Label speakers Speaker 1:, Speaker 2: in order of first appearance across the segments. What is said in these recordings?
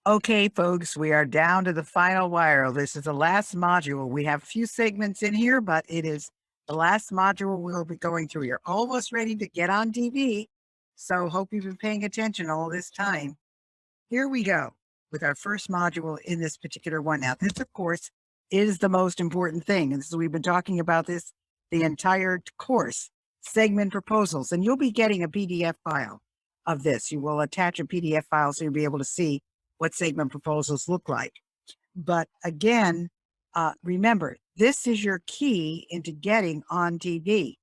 Speaker 1: Okay, folks, we are down to the final wire. This is the last module. We have a few segments in here, but it is the last module we'll be going through. You're almost ready to get on TV. So hope you've been paying attention all this time. Here we go with our first module in this particular one. Now, this, of course, is the most important thing. And so we've been talking about this the entire course, segment proposals, and you'll be getting a PDF file of this. You will attach a PDF file so you'll be able to see what segment proposals look like. But again, remember, this is your key into getting on TV.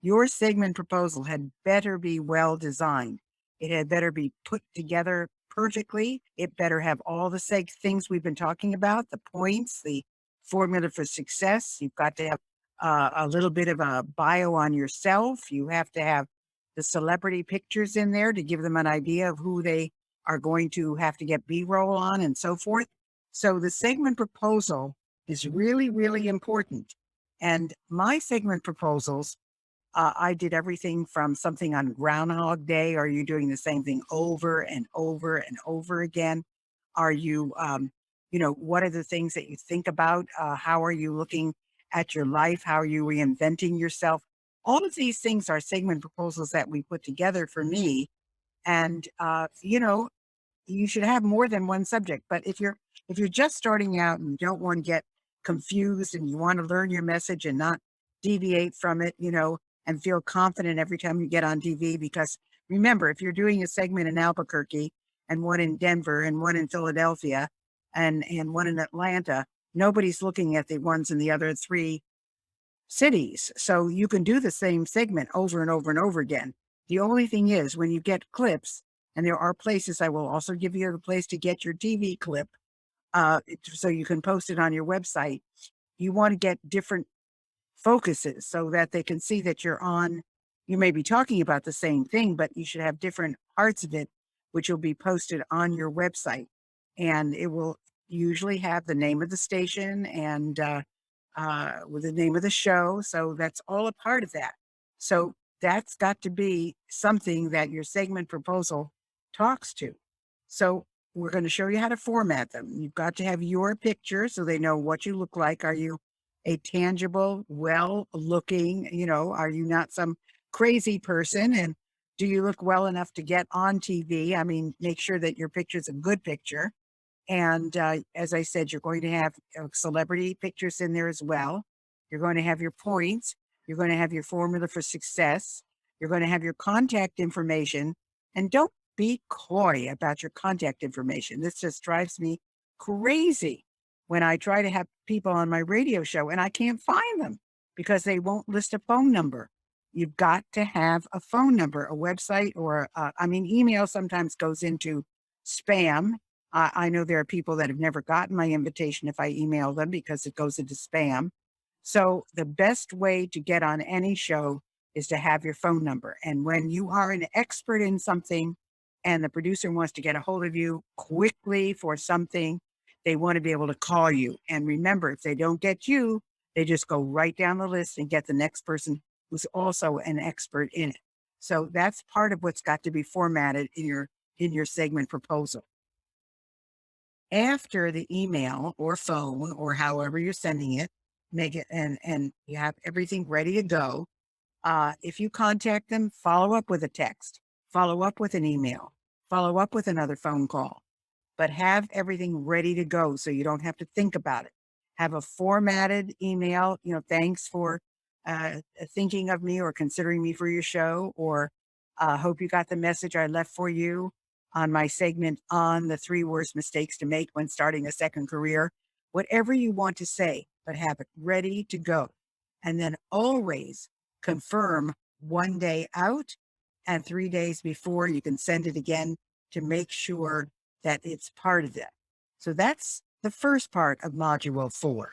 Speaker 1: Your segment proposal had better be well designed. It had better be put together perfectly. It better have all the things we've been talking about, the points, the formula for success. You've got to have a little bit of a bio on yourself. You have to have the celebrity pictures in there to give them an idea of who they are going to have to get B-roll on and so forth. So the segment proposal is really, really important. And my segment proposals, I did everything from something on Groundhog Day. Are you doing the same thing over and over and over again? Are you, what are the things that you think about? How are you looking at your life? How are you reinventing yourself? All of these things are segment proposals that we put together for me. And, you should have more than one subject. But if you're just starting out and you don't want to get confused and you want to learn your message and not deviate from it, and feel confident every time you get on TV, because remember, if you're doing a segment in Albuquerque and one in Denver and one in Philadelphia and one in Atlanta, nobody's looking at the ones in the other three cities. So you can do the same segment over and over and over again. The only thing is when you get clips, and there are places, I will also give you a place to get your TV clip, so you can post it on your website. You want to get different focuses so that they can see that you may be talking about the same thing, but you should have different parts of it, which will be posted on your website. And it will usually have the name of the station and with the name of the show. So that's all a part of that. So that's got to be something that your segment proposal talks to. So we're going to show you how to format them. You've got to have your picture so they know what you look like. Are you a tangible, well looking, are you not some crazy person? And do you look well enough to get on TV? I mean, make sure that your picture is a good picture. And as I said, you're going to have celebrity pictures in there as well. You're going to have your points. You're going to have your formula for success. You're going to have your contact information. And don't be coy about your contact information. This just drives me crazy when I try to have people on my radio show and I can't find them because they won't list a phone number. You've got to have a phone number, a website, or email sometimes goes into spam. I know there are people that have never gotten my invitation if I email them because it goes into spam. So the best way to get on any show is to have your phone number. And when you are an expert in something and the producer wants to get a hold of you quickly for something, they want to be able to call you. And remember, if they don't get you, they just go right down the list and get the next person who's also an expert in it. So that's part of what's got to be formatted in your segment proposal. After the email or phone or however you're sending it, make it and you have everything ready to go. If you contact them, follow up with a text, follow up with an email, follow up with another phone call, but have everything ready to go so you don't have to think about it. Have a formatted email, thanks for thinking of me or considering me for your show, or hope you got the message I left for you on my segment on the 3 worst mistakes to make when starting a second career. Whatever you want to say, but have it ready to go. And then always confirm 1 day out and 3 days before you can send it again to make sure that it's part of it. So that's the first part of module 4.